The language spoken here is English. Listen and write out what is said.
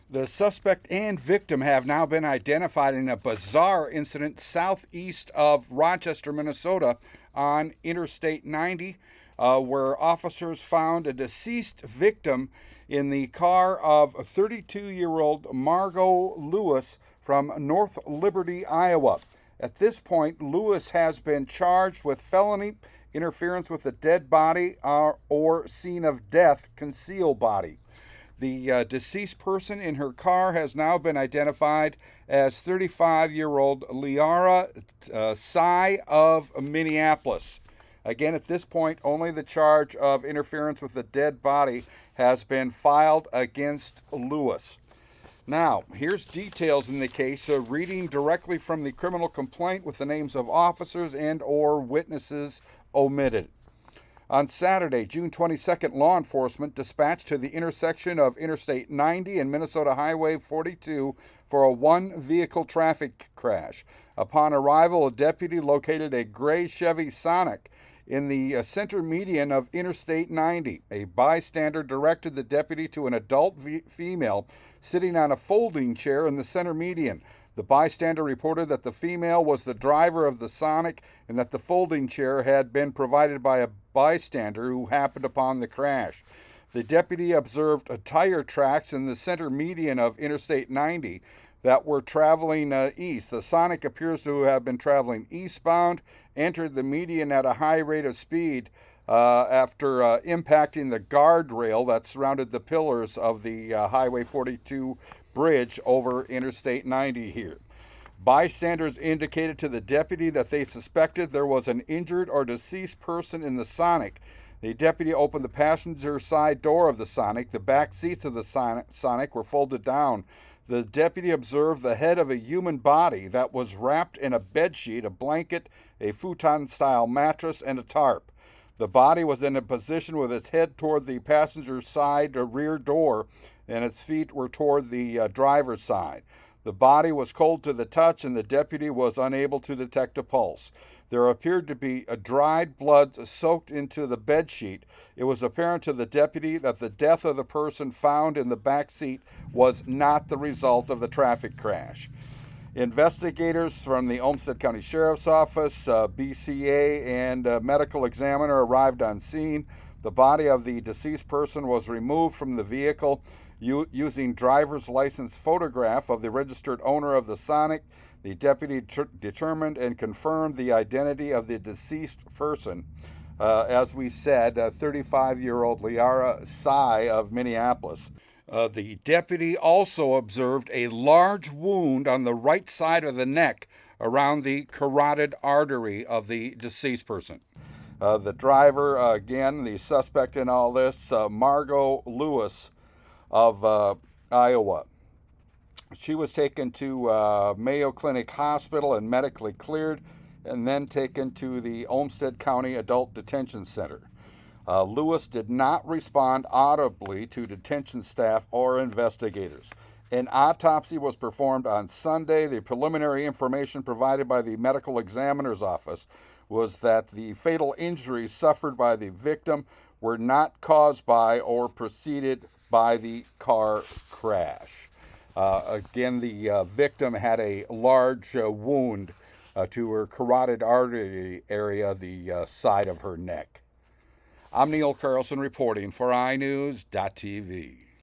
The suspect and victim have now been identified in a bizarre incident southeast of Rochester, Minnesota, on Interstate 90, where officers found a deceased victim in the car of 32-year-old Margot Lewis from North Liberty, Iowa. At this point, Lewis has been charged with felony interference with a dead body or scene of death concealed body. The deceased person in her car has now been identified as 35-year-old Liara Tsai of Minneapolis. Again, at this point, only the charge of interference with a dead body has been filed against Lewis. Now, here's details in the case, reading directly from the criminal complaint with the names of officers and or witnesses omitted. On Saturday, June 22nd, law enforcement dispatched to the intersection of Interstate 90 and Minnesota Highway 42 for a one-vehicle traffic crash. Upon arrival, a deputy located a gray Chevy Sonic in the center median of Interstate 90. A bystander directed the deputy to an adult female sitting on a folding chair in the center median. The bystander reported that the female was the driver of the Sonic and that the folding chair had been provided by a bystander who happened upon the crash. The deputy observed tire tracks in the center median of Interstate 90 that were traveling east. The Sonic appears to have been traveling eastbound, entered the median at a high rate of speed after impacting the guardrail that surrounded the pillars of the Highway 42 bridge over Interstate 90 here. Bystanders indicated to the deputy that they suspected there was an injured or deceased person in the Sonic. The deputy opened the passenger side door of the Sonic. The back seats of the Sonic were folded down. The deputy observed the head of a human body that was wrapped in a bedsheet, a blanket, a futon-style mattress, and a tarp. The body was in a position with its head toward the passenger side rear door, and its feet were toward the driver's side. The body was cold to the touch, and the deputy was unable to detect a pulse. There appeared to be a dried blood soaked into the bedsheet. It was apparent to the deputy that the death of the person found in the back seat was not the result of the traffic crash. Investigators from the Olmsted County Sheriff's Office, BCA, and medical examiner arrived on scene. The body of the deceased person was removed from the vehicle using driver's license photograph of the registered owner of the Sonic. The deputy determined and confirmed the identity of the deceased person. As we said, 35-year-old Liara Tsai of Minneapolis. The deputy also observed a large wound on the right side of the neck around the carotid artery of the deceased person. The driver, again, the suspect in all this, Margot Lewis of Iowa. She was taken to Mayo Clinic Hospital and medically cleared, and then taken to the Olmsted County Adult Detention Center. Lewis did not respond audibly to detention staff or investigators. An autopsy was performed on Sunday. The preliminary information provided by the medical examiner's office was that the fatal injuries suffered by the victim were not caused by or preceded by the car crash. Again, the victim had a large wound to her carotid artery area, the side of her neck. I'm Neil Carlson reporting for iNewZ.TV.